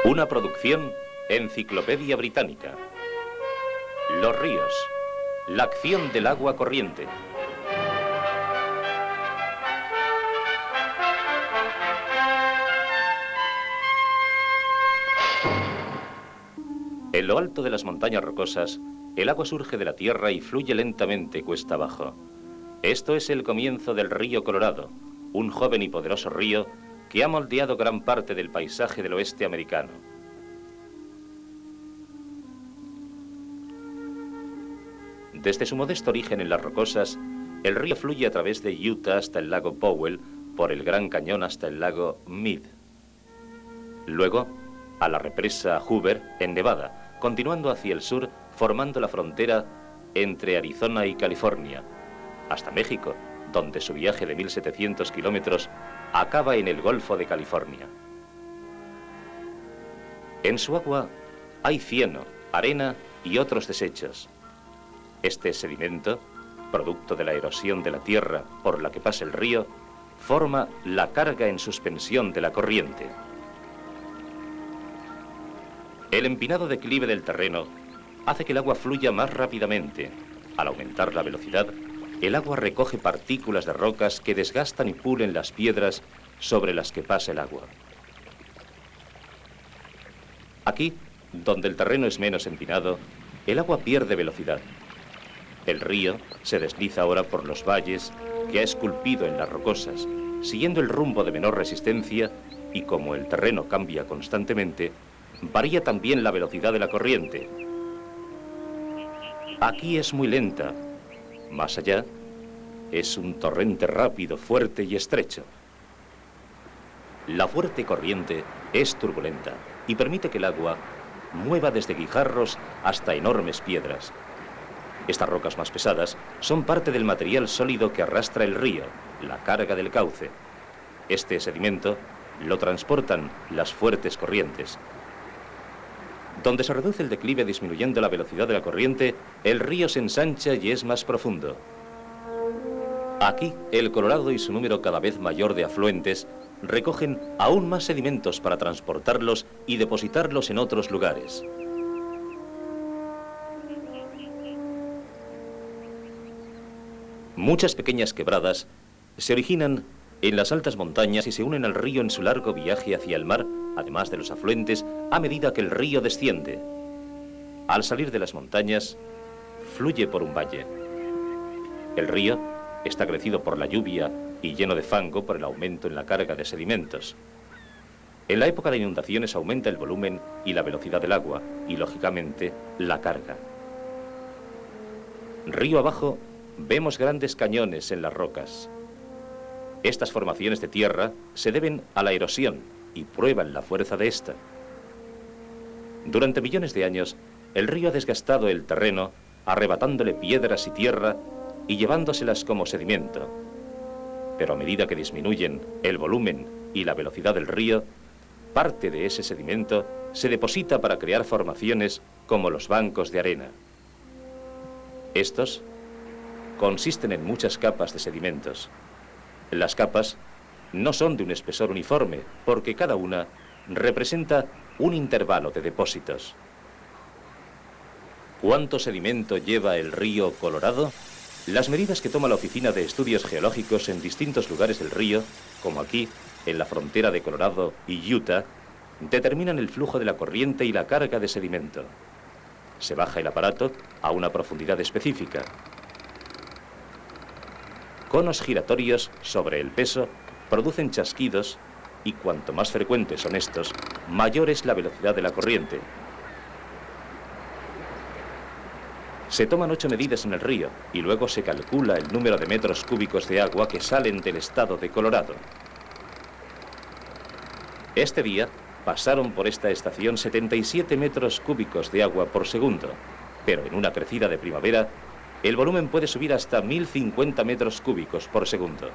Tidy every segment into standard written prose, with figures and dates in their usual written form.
Una producción Enciclopedia Británica. Los ríos. La acción del agua corriente. En lo alto de las montañas rocosas, el agua surge de la tierra y fluye lentamente cuesta abajo. Esto es el comienzo del río Colorado, un joven y poderoso río que ha moldeado gran parte del paisaje del oeste americano. Desde su modesto origen en las rocosas, el río fluye a través de Utah hasta el lago Powell, por el Gran Cañón hasta el lago Mead. Luego, a la represa Hoover, en Nevada, continuando hacia el sur, formando la frontera entre Arizona y California, hasta México, donde su viaje de 1700 kilómetros acaba en el Golfo de California. En su agua hay cieno, arena y otros desechos. Este sedimento, producto de la erosión de la tierra por la que pasa el río, forma la carga en suspensión de la corriente. El empinado declive del terreno hace que el agua fluya más rápidamente. Al aumentar la velocidad, el agua recoge partículas de rocas que desgastan y pulen las piedras sobre las que pasa el agua. Aquí, donde el terreno es menos empinado, el agua pierde velocidad. El río se desliza ahora por los valles que ha esculpido en las rocosas, siguiendo el rumbo de menor resistencia, y como el terreno cambia constantemente, varía también la velocidad de la corriente. Aquí es muy lenta. Más allá, es un torrente rápido, fuerte y estrecho. La fuerte corriente es turbulenta y permite que el agua mueva desde guijarros hasta enormes piedras. Estas rocas más pesadas son parte del material sólido que arrastra el río, la carga del cauce. Este sedimento lo transportan las fuertes corrientes. Donde se reduce el declive disminuyendo la velocidad de la corriente, el río se ensancha y es más profundo. Aquí, el Colorado y su número cada vez mayor de afluentes recogen aún más sedimentos para transportarlos y depositarlos en otros lugares. Muchas pequeñas quebradas se originan en las altas montañas y se unen al río en su largo viaje hacia el mar, además de los afluentes, a medida que el río desciende. Al salir de las montañas, fluye por un valle. El río está crecido por la lluvia y lleno de fango por el aumento en la carga de sedimentos. En la época de inundaciones aumenta el volumen y la velocidad del agua y, lógicamente, la carga. Río abajo, vemos grandes cañones en las rocas. Estas formaciones de tierra se deben a la erosión y prueban la fuerza de esta. Durante millones de años, el río ha desgastado el terreno, arrebatándole piedras y tierra y llevándoselas como sedimento. Pero a medida que disminuyen el volumen y la velocidad del río, parte de ese sedimento se deposita para crear formaciones como los bancos de arena. Estos consisten en muchas capas de sedimentos. Las capas no son de un espesor uniforme, porque cada una representa un intervalo de depósitos. ¿Cuánto sedimento lleva el río Colorado? Las medidas que toma la Oficina de Estudios Geológicos en distintos lugares del río, como aquí, en la frontera de Colorado y Utah, determinan el flujo de la corriente y la carga de sedimento. Se baja el aparato a una profundidad específica. Conos giratorios sobre el peso producen chasquidos y cuanto más frecuentes son estos, mayor es la velocidad de la corriente. Se toman 8 medidas en el río y luego se calcula el número de metros cúbicos de agua que salen del estado de Colorado. Este día pasaron por esta estación 77 metros cúbicos de agua por segundo, pero en una crecida de primavera, el volumen puede subir hasta 1050 metros cúbicos por segundo.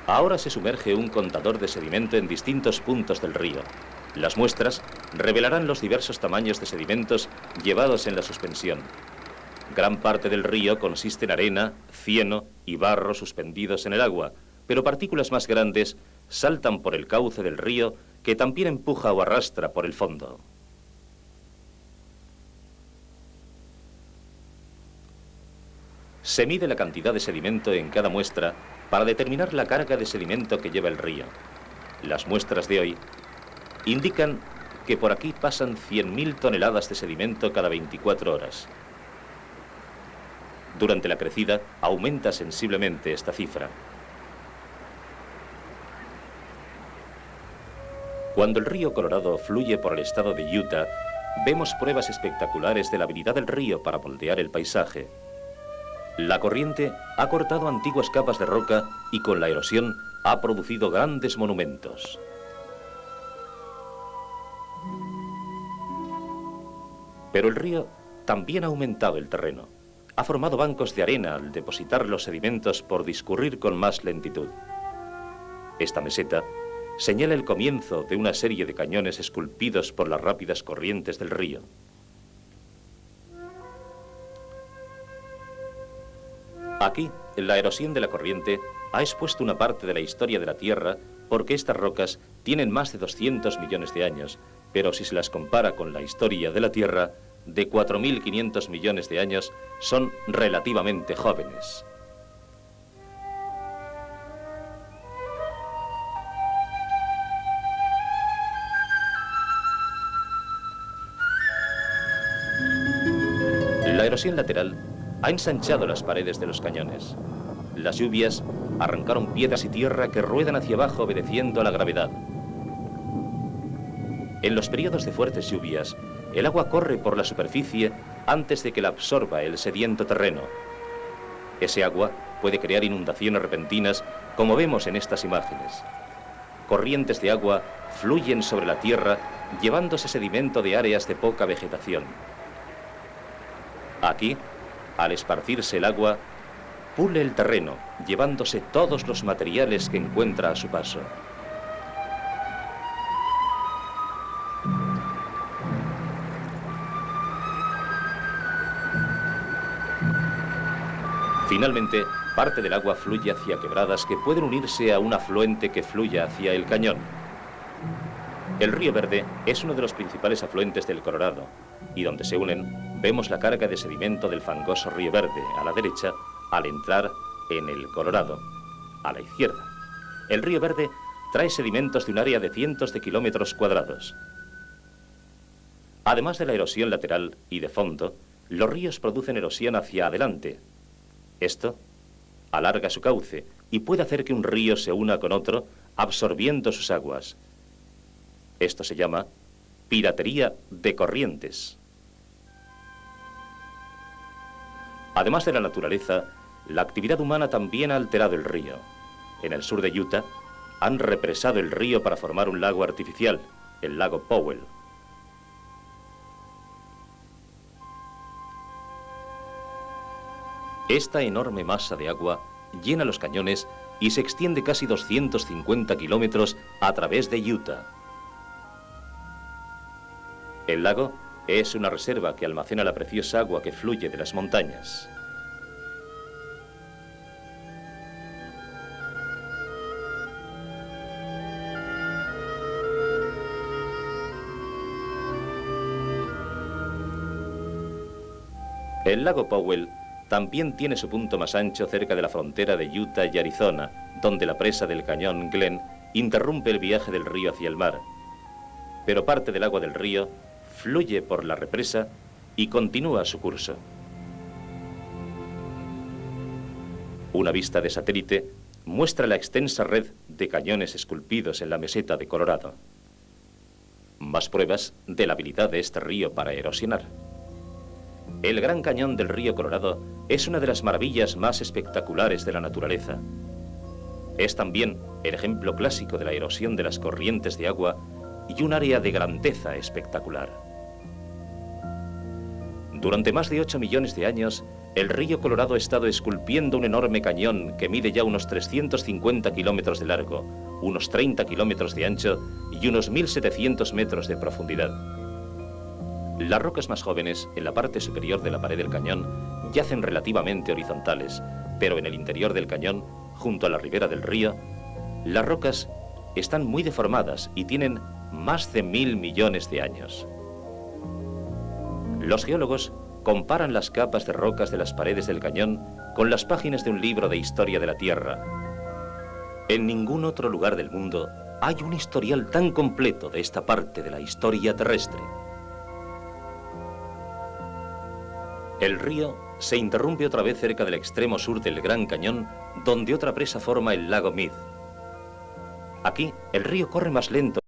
Ahora se sumerge un contador de sedimento en distintos puntos del río. Las muestras revelarán los diversos tamaños de sedimentos llevados en la suspensión. Gran parte del río consiste en arena, cieno y barro suspendidos en el agua, pero partículas más grandes saltan por el cauce del río que también empuja o arrastra por el fondo. Se mide la cantidad de sedimento en cada muestra para determinar la carga de sedimento que lleva el río. Las muestras de hoy indican que por aquí pasan 100.000 toneladas de sedimento cada 24 horas. Durante la crecida aumenta sensiblemente esta cifra. Cuando el río Colorado fluye por el estado de Utah, vemos pruebas espectaculares de la habilidad del río para moldear el paisaje. La corriente ha cortado antiguas capas de roca y con la erosión ha producido grandes monumentos. Pero el río también ha aumentado el terreno. Ha formado bancos de arena al depositar los sedimentos por discurrir con más lentitud. Esta meseta señala el comienzo de una serie de cañones esculpidos por las rápidas corrientes del río. Aquí, la erosión de la corriente ha expuesto una parte de la historia de la Tierra porque estas rocas tienen más de 200 millones de años, pero si se las compara con la historia de la Tierra, de 4.500 millones de años, son relativamente jóvenes. La erosión lateral ha ensanchado las paredes de los cañones. Las lluvias arrancaron piedras y tierra que ruedan hacia abajo obedeciendo a la gravedad. En los periodos de fuertes lluvias, el agua corre por la superficie antes de que la absorba el sediento terreno. Ese agua puede crear inundaciones repentinas, como vemos en estas imágenes. Corrientes de agua fluyen sobre la tierra, llevándose sedimento de áreas de poca vegetación. Aquí, al esparcirse el agua, pule el terreno, llevándose todos los materiales que encuentra a su paso. Finalmente, parte del agua fluye hacia quebradas que pueden unirse a un afluente que fluya hacia el cañón. El río Verde es uno de los principales afluentes del Colorado, y donde se unen, vemos la carga de sedimento del fangoso río Verde a la derecha al entrar en el Colorado, a la izquierda. El río Verde trae sedimentos de un área de cientos de kilómetros cuadrados. Además de la erosión lateral y de fondo, los ríos producen erosión hacia adelante. Esto alarga su cauce y puede hacer que un río se una con otro, absorbiendo sus aguas. Esto se llama piratería de corrientes. Además de la naturaleza, la actividad humana también ha alterado el río. En el sur de Utah, han represado el río para formar un lago artificial, el lago Powell. Esta enorme masa de agua llena los cañones y se extiende casi 250 kilómetros a través de Utah. El lago es una reserva que almacena la preciosa agua que fluye de las montañas. El lago Powell también tiene su punto más ancho cerca de la frontera de Utah y Arizona, donde la presa del cañón Glen interrumpe el viaje del río hacia el mar. Pero parte del agua del río fluye por la represa y continúa su curso. Una vista de satélite muestra la extensa red de cañones esculpidos en la meseta de Colorado. Más pruebas de la habilidad de este río para erosionar. El Gran Cañón del río Colorado es una de las maravillas más espectaculares de la naturaleza. Es también el ejemplo clásico de la erosión de las corrientes de agua y un área de grandeza espectacular. Durante más de 8 millones de años, el río Colorado ha estado esculpiendo un enorme cañón que mide ya unos 350 kilómetros de largo, unos 30 kilómetros de ancho y unos 1.700 metros de profundidad. Las rocas más jóvenes, en la parte superior de la pared del cañón, yacen relativamente horizontales, pero en el interior del cañón, junto a la ribera del río, las rocas están muy deformadas y tienen más de 1000 millones de años. Los geólogos comparan las capas de rocas de las paredes del cañón con las páginas de un libro de historia de la Tierra. En ningún otro lugar del mundo hay un historial tan completo de esta parte de la historia terrestre. El río se interrumpe otra vez cerca del extremo sur del Gran Cañón, donde otra presa forma el lago Mead. Aquí, el río corre más lento